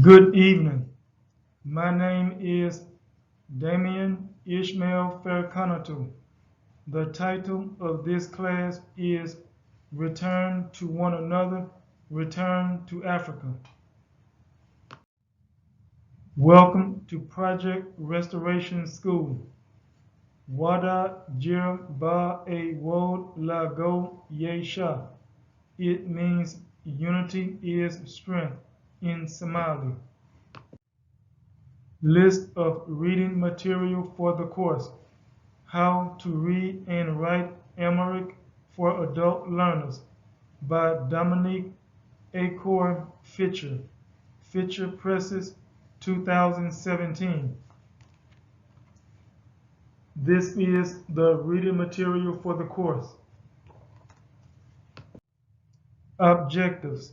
Good evening. My name is Damian Ishmael Farkanatu. The title of this class is Return to One Another, Return to Africa. Welcome to Project Restoration School. WADA Jir Ba AWOOD LAGU YEESHAA. It means unity is strength in Somali. List of reading material for the course. How to Read and Write Amharic for Adult Learners by Dominique Acor Fischer. Fischer Presses, 2017. This is the reading material for the course. Objectives.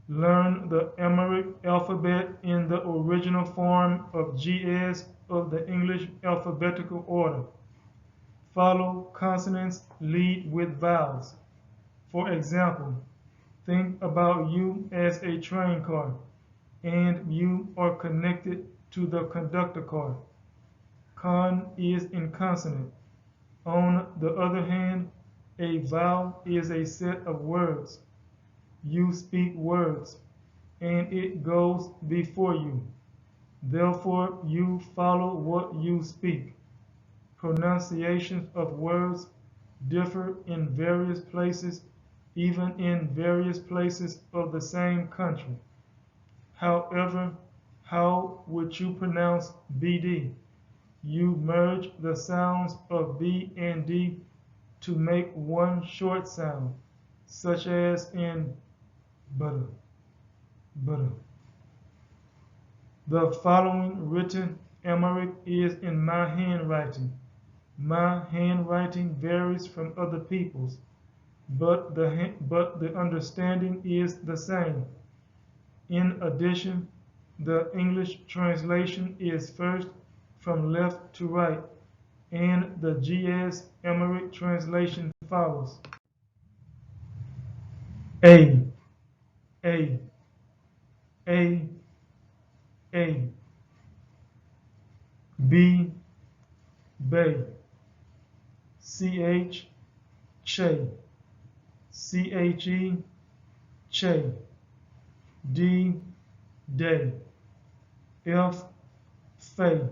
Learn the Amharic alphabet in the original form of GS of the English alphabetical order. Follow consonants, lead with vowels. For example, think about you as a train car, and you are connected to the conductor car. Con is in consonant. On the other hand, a vowel is a set of words. You speak words, and it goes before you. Therefore, you follow what you speak. Pronunciations of words differ in various places, even in various places of the same country. However, how would you pronounce BD? You merge the sounds of B and D to make one short sound, such as in butter, butter. The following written Amharic is in my handwriting. My handwriting varies from other people's, but the understanding is the same. In addition, the English translation is first from left to right, and the GS Amharic translation follows. A, A, A, A. B, Bay. CH, Che. CHE, Che. D, Day. F, Fay.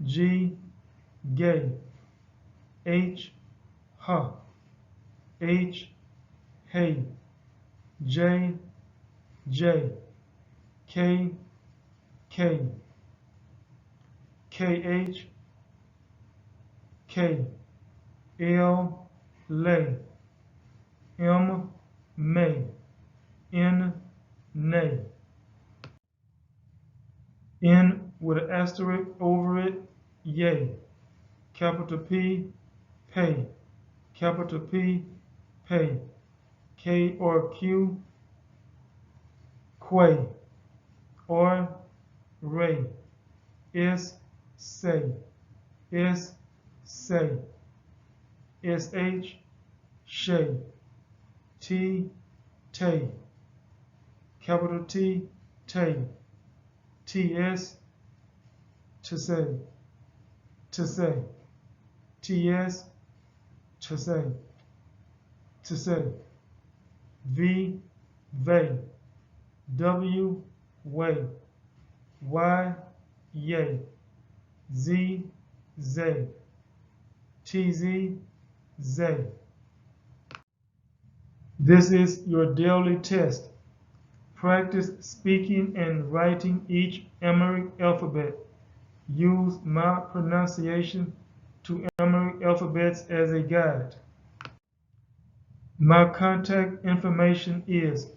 G, Gay. H, Ha. H, Hey. J, J. K, K. KH, K. L, Lay. M, May. N, Nay. N with an asterisk over it, yay. Capital P, pay. Capital P, pay. K or Q, quay. Or, ray. S, say. S, say. SH, shay. T, tay. Capital T, tay. TS, to say. To say. TS, to say. To say. V, vey. W, way. Y, yay. Z, zay. TZ, zay. This is your daily test. Practice speaking and writing each Amharic alphabet. Use my pronunciation to Amharic alphabets as a guide. My contact information is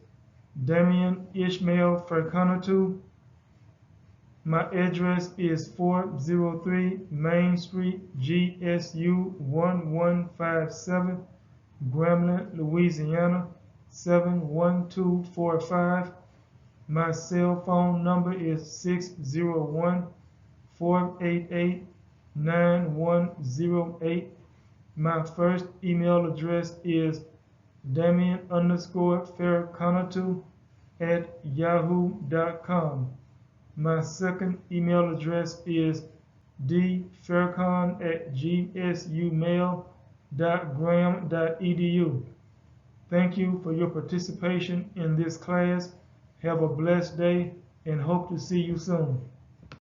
Damian Ishmael Farkanatu. My address is 403 Main Street, GSU 1157, Grambling, Louisiana 71245. My cell phone number is 601-488-9108. My first email address is Damian_Farkanatu dfaircon@yahoo.com. My second email address is dfaircon@gsumail.graham.edu. Thank you for your participation in this class. Have a blessed day and hope to see you soon.